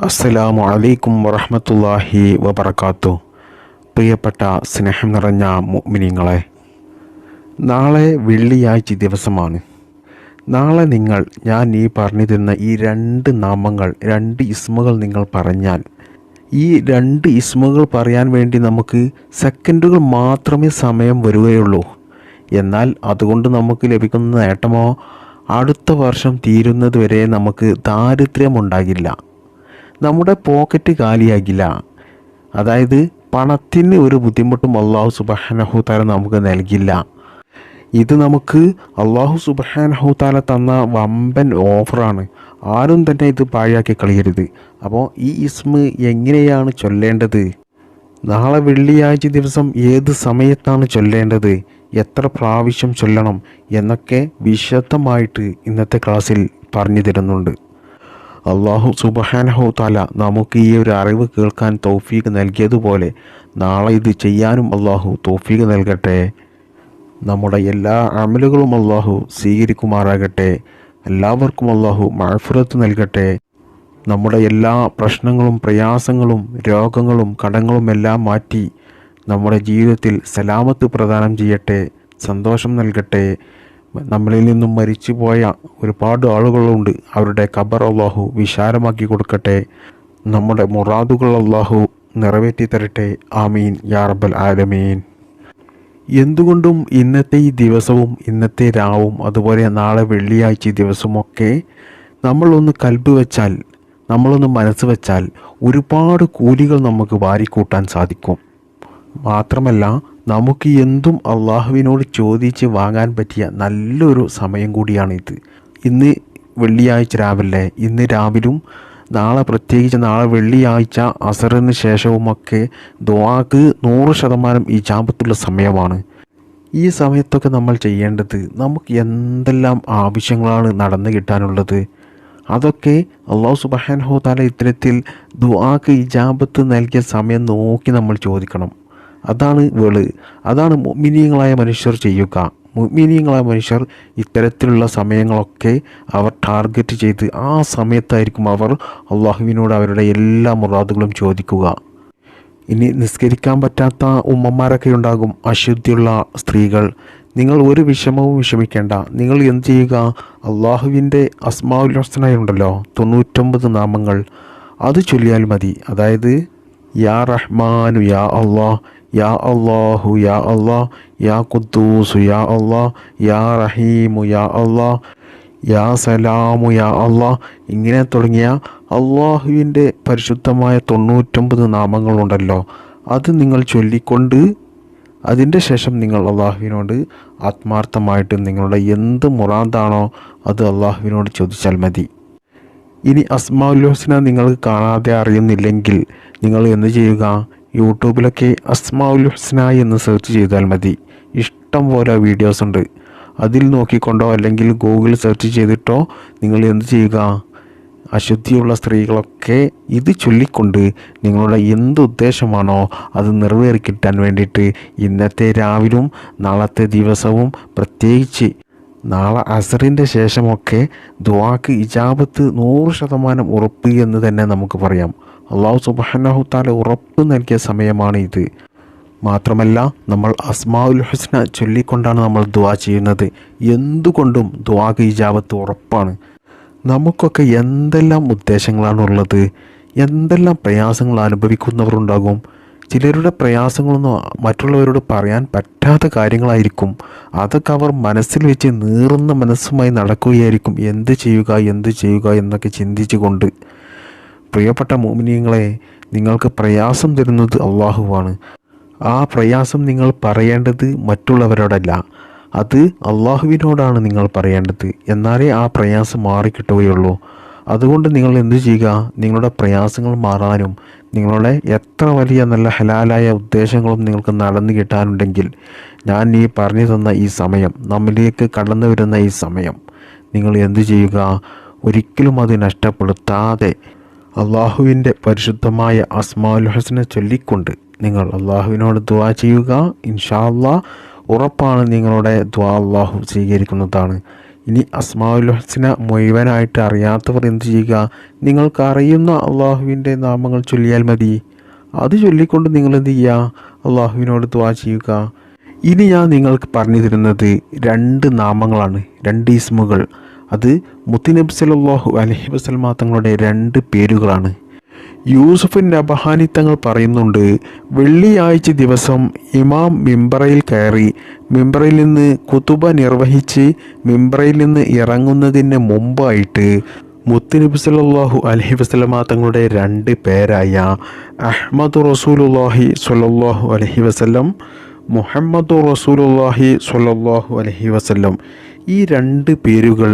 അസ്സലാമു അലൈക്കും വറഹ്മത്തുള്ളാഹി വബറകാതുഹു. പ്രിയപ്പെട്ട സ്നേഹം നിറഞ്ഞ മുഅ്മിനീങ്ങളെ, നാളെ വെള്ളിയാഴ്ച ദിവസമാണ്. നാളെ ഞാൻ ഈ പറഞ്ഞു തരുന്ന ഈ രണ്ട് ഇസ്മുകൾ നിങ്ങൾ പറഞ്ഞാൽ, ഈ രണ്ട് ഇസ്മുകൾ പറയാൻ വേണ്ടി നമുക്ക് സെക്കൻഡുകൾ മാത്രമേ സമയം വരികയുള്ളൂ. എന്നാൽ അതുകൊണ്ട് നമുക്ക് ലഭിക്കുന്ന നേട്ടമോ അടുത്ത വർഷം തീരുന്നത് വരെ നമുക്ക് ദാരിദ്ര്യമുണ്ടാകില്ല, നമ്മുടെ പോക്കറ്റ് കാലിയാകില്ല. അതായത് പണത്തിന് ഒരു ബുദ്ധിമുട്ടും അള്ളാഹു സുബ്ഹാനഹു തആല നമുക്ക് നൽകില്ല. ഇത് നമുക്ക് അള്ളാഹു സുബ്ഹാനഹു തആല തന്ന വമ്പൻ ഓഫറാണ്. ആരും തന്നെ ഇത് പാഴാക്കി കളയരുത്. അപ്പോൾ ഈ ഇസ്മ എങ്ങനെയാണ് ചൊല്ലേണ്ടത്, നാളെ വെള്ളിയാഴ്ച ദിവസം ഏത് സമയത്താണ് ചൊല്ലേണ്ടത്, എത്ര പ്രാവശ്യം ചൊല്ലണം എന്നൊക്കെ വിശദമായിട്ട് ഇന്നത്തെ ക്ലാസ്സിൽ പറഞ്ഞു തരുന്നുണ്ട്. അള്ളാഹു സുബ്ഹാനഹു തആല നമുക്ക് ഈ ഒരു അറിവ് കേൾക്കാൻ തൗഫീഖ് നൽകിയതുപോലെ നാളെ ഇത് ചെയ്യാനും അള്ളാഹു തൗഫീഖ് നൽകട്ടെ. നമ്മുടെ എല്ലാ അമലുകളും അള്ളാഹു സ്വീകരിക്കുമാറാകട്ടെ. എല്ലാവർക്കും അള്ളാഹു മഅ്ഫിറത്ത് നൽകട്ടെ. നമ്മുടെ എല്ലാ പ്രശ്നങ്ങളും പ്രയാസങ്ങളും രോഗങ്ങളും കടങ്ങളും എല്ലാം മാറ്റി നമ്മുടെ ജീവിതത്തിൽ സലാമത്ത് പ്രദാനം ചെയ്യട്ടെ, സന്തോഷം നൽകട്ടെ. നമ്മളിൽ നിന്നും മരിച്ചുപോയ ഒരുപാട് ആളുകളുണ്ട്, അവരുടെ ഖബർ അള്ളാഹു വിശാലമാക്കി കൊടുക്കട്ടെ. നമ്മുടെ മുറാദുകൾ അള്ളാഹു നിറവേറ്റി തരട്ടെ. ആമീൻ യാ റബ്ബൽ ആലമീൻ. എന്തുകൊണ്ടും ഇന്നത്തെ ഈ ദിവസവും ഇന്നത്തെ രാവും അതുപോലെ നാളെ വെള്ളിയാഴ്ച ദിവസമൊക്കെ നമ്മളൊന്ന് കൽബ് വെച്ചാൽ, നമ്മളൊന്ന് മനസ്സ് വെച്ചാൽ ഒരുപാട് കൂലികൾ നമുക്ക് വാരിക്കൂട്ടാൻ സാധിക്കും. മാത്രമല്ല നമുക്ക് എന്തും അള്ളാഹുവിനോട് ചോദിച്ച് വാങ്ങാൻ പറ്റിയ നല്ലൊരു സമയം കൂടിയാണിത്. ഇന്ന് വെള്ളിയാഴ്ച രാവിലെ, ഇന്ന് രാവിലും നാളെ പ്രത്യേകിച്ച് നാളെ വെള്ളിയാഴ്ച അസറിന് ശേഷവുമൊക്കെ ദുആക്ക് 100% ഇജാബത്തുള്ള സമയമാണ്. ഈ സമയത്തൊക്കെ നമ്മൾ ചെയ്യേണ്ടത്, നമുക്ക് എന്തെല്ലാം ആവശ്യങ്ങളാണ് നടന്നു കിട്ടാനുള്ളത്, അതൊക്കെ അള്ളാഹു സുബ്ഹാനഹു തആല ഇത്തരത്തിൽ ദുആക്ക് ഇജാബത്ത് നൽകിയ സമയം നോക്കി നമ്മൾ ചോദിക്കണം. അതാണ് മുഅ്മിനീങ്ങളായ മനുഷ്യർ ചെയ്യുക. മുഅ്മിനീങ്ങളായ മനുഷ്യർ ഇത്തരത്തിലുള്ള സമയങ്ങളൊക്കെ അവർ ടാർഗറ്റ് ചെയ്ത് ആ സമയത്തായിരിക്കും അവർ അള്ളാഹുവിനോട് അവരുടെ എല്ലാ മുറാദുകളും ചോദിക്കുക. ഇനി നിസ്കരിക്കാൻ പറ്റാത്ത ഉമ്മമാരൊക്കെ ഉണ്ടാകും, അശുദ്ധിയുള്ള സ്ത്രീകൾ. നിങ്ങൾ ഒരു വിഷമിക്കേണ്ട. നിങ്ങൾ എന്ത് ചെയ്യുക, അള്ളാഹുവിൻ്റെ അസ്മാഉൽ ഹുസ്ന ഉണ്ടല്ലോ, 99 നാമങ്ങൾ, അത് ചൊല്ലിയാൽ മതി. അതായത് യാ റഹ്മാനു യാ അള്ളാഹ്, യാ അള്ളാഹു യാ അള്ളാഹ്, യാ ഖുദ്ദൂസു യാ അള്ളാഹ്, യാ റഹീമു യാ അള്ളാഹ്, യാ സലാമു യാ അള്ളാഹ്, ഇങ്ങനെ തുടങ്ങിയ അള്ളാഹുവിൻ്റെ പരിശുദ്ധമായ 99 നാമങ്ങളുണ്ടല്ലോ, അത് നിങ്ങൾ ചൊല്ലിക്കൊണ്ട് അതിൻ്റെ ശേഷം നിങ്ങൾ അള്ളാഹുവിനോട് ആത്മാർത്ഥമായിട്ട് നിങ്ങളുടെ എന്ത് മുറാദാണോ അത് അള്ളാഹുവിനോട് ചോദിച്ചാൽ മതി. ഇനി അസ്മാഉൽ ഹുസ്ന നിങ്ങൾക്ക് കാണാതെ അറിയുന്നില്ലെങ്കിൽ നിങ്ങൾ എന്ത് ചെയ്യുക, യൂട്യൂബിലൊക്കെ അസ്മാഉൽ ഹുസ്ന എന്ന് സെർച്ച് ചെയ്താൽ മതി. ഇഷ്ടം പോലെ വീഡിയോസ് ഉണ്ട്. അതിൽ നോക്കിക്കൊണ്ടോ അല്ലെങ്കിൽ ഗൂഗിൾ സെർച്ച് ചെയ്തിട്ടോ നിങ്ങൾ എന്ത് ചെയ്യുക, അശുദ്ധിയുള്ള സ്ത്രീകളൊക്കെ ഇത് ചൊല്ലിക്കൊണ്ട് നിങ്ങളുടെ എന്ത് ഉദ്ദേശമാണോ അത് നിറവേറിക്കിട്ടാൻ വേണ്ടിയിട്ട് ഇന്നത്തെ രാവിലും നാളത്തെ ദിവസവും പ്രത്യേകിച്ച് നാളെ അസറിൻ്റെ ശേഷമൊക്കെ ദുആക്ക് ഇജാബത്ത് 100% ഉറപ്പ് എന്ന് തന്നെ നമുക്ക് പറയാം. അള്ളാഹു സുബ്ഹാനഹു തആല ഉറപ്പ് നൽകിയ സമയമാണ് ഇത്. മാത്രമല്ല നമ്മൾ അസ്മാഉൽ ഹുസ്ന ചൊല്ലിക്കൊണ്ടാണ് നമ്മൾ ദുആ ചെയ്യുന്നത്. എന്തുകൊണ്ടും ദുആക്ക് ഇജാബത്ത് ഉറപ്പാണ്. നമുക്കൊക്കെ എന്തെല്ലാം ഉദ്ദേശങ്ങളാണുള്ളത്, എന്തെല്ലാം പ്രയാസങ്ങൾ അനുഭവിക്കുന്നവരുണ്ടാകും. ചിലരുടെ പ്രയാസങ്ങളൊന്നും മറ്റുള്ളവരോട് പറയാൻ പറ്റാത്ത കാര്യങ്ങളായിരിക്കും. അതൊക്കെ അവർ മനസ്സിൽ വെച്ച് നീറുന്ന മനസ്സുമായി നടക്കുകയായിരിക്കും, എന്ത് ചെയ്യുക എന്നൊക്കെ ചിന്തിച്ചുകൊണ്ട്. പ്രിയപ്പെട്ട മുഅ്മിനീങ്ങളെ, നിങ്ങൾക്ക് പ്രയാസം തരുന്നത് അള്ളാഹുവാണ്. ആ പ്രയാസം നിങ്ങൾ പറയേണ്ടത് മറ്റുള്ളവരോടല്ല, അത് അള്ളാഹുവിനോടാണ് നിങ്ങൾ പറയേണ്ടത്. എന്നാലേ ആ പ്രയാസം മാറിക്കിട്ടുകയുള്ളൂ. അതുകൊണ്ട് നിങ്ങൾ എന്ത് ചെയ്യുക, നിങ്ങളുടെ പ്രയാസങ്ങൾ മാറാനും നിങ്ങളുടെ എത്ര വലിയ നല്ല ഹലാലായ ഉദ്ദേശങ്ങളും നിങ്ങൾക്ക് നടന്നു കിട്ടാനുണ്ടെങ്കിൽ ഞാൻ ഈ പറഞ്ഞു തന്ന ഈ സമയം, നമ്മിലേക്ക് കടന്നു വരുന്ന ഈ സമയം നിങ്ങൾ എന്ത് ചെയ്യുക, ഒരിക്കലും അത് നഷ്ടപ്പെടുത്താതെ അള്ളാഹുവിൻ്റെ പരിശുദ്ധമായ അസ്മാഉൽ ഹുസ്ന ചൊല്ലിക്കൊണ്ട് നിങ്ങൾ അള്ളാഹുവിനോട് ദുആ ചെയ്യുക. ഇൻഷാ അല്ലാഹ് ഉറപ്പാണ് നിങ്ങളുടെ ദുആ അള്ളാഹു സ്വീകരിക്കുന്നതാണ്. ഇനി അസ്മാഉൽ ഹുസ്ന മുഴുവനായിട്ട് അറിയാത്തവർ എന്ത് ചെയ്യുക? നിങ്ങൾക്കറിയുന്ന അള്ളാഹുവിൻ്റെ നാമങ്ങൾ ചൊല്ലിയാൽ മതി. അത് ചൊല്ലിക്കൊണ്ട് നിങ്ങൾ എന്ത് ചെയ്യുക? അള്ളാഹുവിനോട് ദുആ ചെയ്യുക. ഇനി ഞാൻ നിങ്ങൾക്ക് പറഞ്ഞു തരുന്നത് 2 നാമങ്ങളാണ്, 2 ഇസ്മുകൾ. അത് മുത്തുനബി സല്ലല്ലാഹു അലൈഹി വസല്ലമ തങ്ങളുടെ 2 പേരുകളാണ്. യൂസുഫ് നബഹാനി തങ്ങൾ പറയുന്നുണ്ട്, വെള്ളിയാഴ്ച ദിവസം ഇമാം മിമ്പറയിൽ കയറി മിമ്പറയിൽ നിന്ന് കുതുബ നിർവഹിച്ച് മിമ്പറയിൽ നിന്ന് ഇറങ്ങുന്നതിന് മുമ്പായിട്ട് മുത്തുനബി സല്ലല്ലാഹു അലൈഹി വസല്ലമ തങ്ങളുടെ 2 പേരായ അഹ്മദു റസൂലുള്ളാഹി സ്വല്ലല്ലാഹു അലൈഹി വസല്ലം, മുഹമ്മദു റസൂലുള്ളാഹി സ്വല്ലല്ലാഹു അലൈഹി വസല്ലം, ഈ 2 പേരുകൾ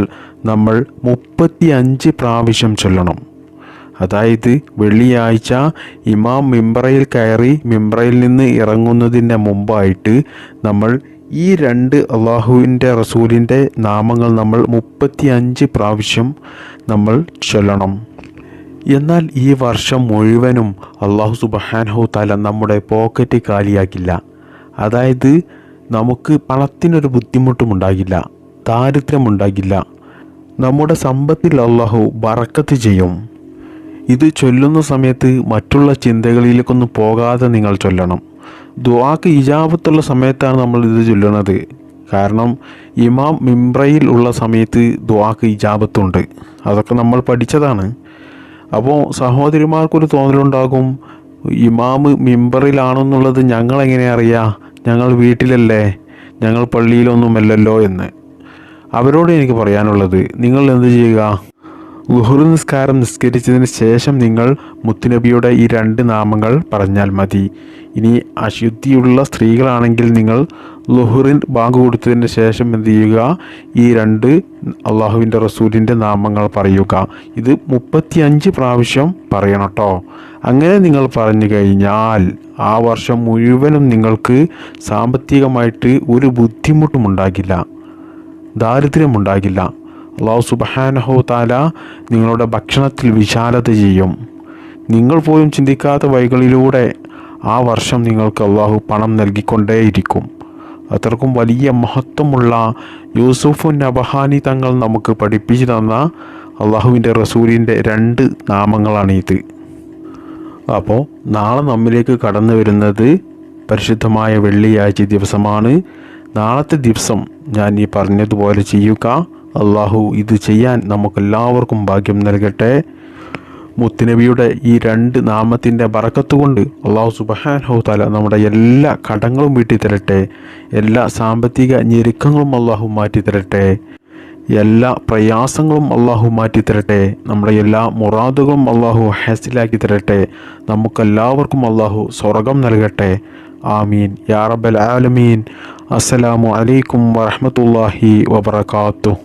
നമ്മൾ 35 പ്രാവശ്യം ചൊല്ലണം. അതായത് വെള്ളിയാഴ്ച ഇമാം മിമ്പറയിൽ കയറി മിമ്പറയിൽ നിന്ന് ഇറങ്ങുന്നതിന് മുമ്പായിട്ട് നമ്മൾ ഈ 2 അള്ളാഹുവിൻ്റെ റസൂലിൻ്റെ നാമങ്ങൾ നമ്മൾ 35 പ്രാവശ്യം നമ്മൾ ചൊല്ലണം. എന്നാൽ ഈ വർഷം മുഴുവനും അള്ളാഹു സുബ്ഹാനഹു തആല നമ്മുടെ പോക്കറ്റ് കാലിയാക്കില്ല. അതായത് നമുക്ക് പണത്തിനൊരു ബുദ്ധിമുട്ടും ഉണ്ടാകില്ല, ദാരിദ്ര്യമുണ്ടാകില്ല. നമ്മുടെ സമ്പത്തിൽ അള്ളാഹു ബറക്കത്ത് ചെയ്യും. ഇത് ചൊല്ലുന്ന സമയത്ത് മറ്റുള്ള ചിന്തകളിലേക്കൊന്നും പോകാതെ നിങ്ങൾ ചൊല്ലണം. ദുആക്ക് ഇജാബത്തുള്ള സമയത്താണ് നമ്മൾ ഇത് ചൊല്ലുന്നത്. കാരണം ഇമാം മിംബ്രയിൽ ഉള്ള സമയത്ത് ദുആക്ക് ഇജാബത്തുണ്ട്. അതൊക്കെ നമ്മൾ പഠിച്ചതാണ്. അപ്പോൾ സഹോദരിമാർക്കൊരു തോന്നലുണ്ടാകും, ഇമാം മിമ്പറിലാണെന്നുള്ളത് ഞങ്ങളെങ്ങനെ അറിയാം? ഞങ്ങൾ വീട്ടിലല്ലേ, ഞങ്ങൾ പള്ളിയിലൊന്നുമല്ലല്ലോ എന്ന്. അവരോട് എനിക്ക് പറയാനുള്ളത്, നിങ്ങൾ എന്ത് ചെയ്യുക? ളുഹർ നിസ്കാരം നിസ്കരിച്ചതിന് ശേഷം നിങ്ങൾ മുത്തുനബിയുടെ ഈ 2 നാമങ്ങൾ പറഞ്ഞാൽ മതി. ഇനി അശുദ്ധിയുള്ള സ്ത്രീകളാണെങ്കിൽ നിങ്ങൾ ളുഹറിൻ ബാങ്ക് കൊടുത്തതിന് ശേഷം എന്ത് ചെയ്യുക? ഈ 2 അള്ളാഹുവിൻ്റെ റസൂലിൻ്റെ നാമങ്ങൾ പറയുക. ഇത് 35 പ്രാവശ്യം പറയണം കേട്ടോ. അങ്ങനെ നിങ്ങൾ പറഞ്ഞു കഴിഞ്ഞാൽ ആ വർഷം മുഴുവനും നിങ്ങൾക്ക് സാമ്പത്തികമായിട്ട് ഒരു ബുദ്ധിമുട്ടും ഉണ്ടാകില്ല, ദാരിദ്ര്യമുണ്ടാകില്ല. അല്ലാഹു സുബ്ഹാനഹു തആല നിങ്ങളുടെ ഭക്ഷണത്തിൽ വിശാലത ചെയ്യും. നിങ്ങൾ പോലും ചിന്തിക്കാത്ത വഴികളിലൂടെ ആ വർഷം നിങ്ങൾക്ക് അല്ലാഹു പണം നൽകിക്കൊണ്ടേയിരിക്കും. അത്രക്കും വലിയ മഹത്വമുള്ള യൂസുഫ് നബഹാനി തങ്ങൾ നമുക്ക് പഠിപ്പിച്ചു തന്ന അള്ളാഹുവിൻ്റെ റസൂലിൻ്റെ 2 നാമങ്ങളാണ് ഇത്. അപ്പോൾ നാളെ നമ്മിലേക്ക് കടന്നു വരുന്നത് പരിശുദ്ധമായ വെള്ളിയാഴ്ച ദിവസമാണ്. നാളത്തെ ദിവസം ഞാൻ ഈ പറഞ്ഞതുപോലെ ചെയ്യുക. അള്ളാഹു ഇത് ചെയ്യാൻ നമുക്കെല്ലാവർക്കും ഭാഗ്യം നൽകട്ടെ. മുത്തുനബിയുടെ ഈ 2 നാമത്തിൻ്റെ ബറക്കത്ത് കൊണ്ട് അള്ളാഹു സുബ്ഹാനഹു തആല നമ്മുടെ എല്ലാ കടങ്ങളും വീട്ടി തരട്ടെ. എല്ലാ സാമ്പത്തിക ഞെരുക്കങ്ങളും അള്ളാഹു മാറ്റി തരട്ടെ. എല്ലാ പ്രയാസങ്ങളും അള്ളാഹു മാറ്റി തരട്ടെ. നമ്മുടെ എല്ലാ മുറാദുകളും അള്ളാഹു ഹാസിലാക്കി തരട്ടെ. നമുക്കെല്ലാവർക്കും അള്ളാഹു സ്വർഗം നൽകട്ടെ. ആമീൻ യാ റബ്ബൽ ആലമീൻ. അസ്സലാമു അലൈക്കും വറഹ്മത്തുള്ളാഹി വബറകാതുഹു.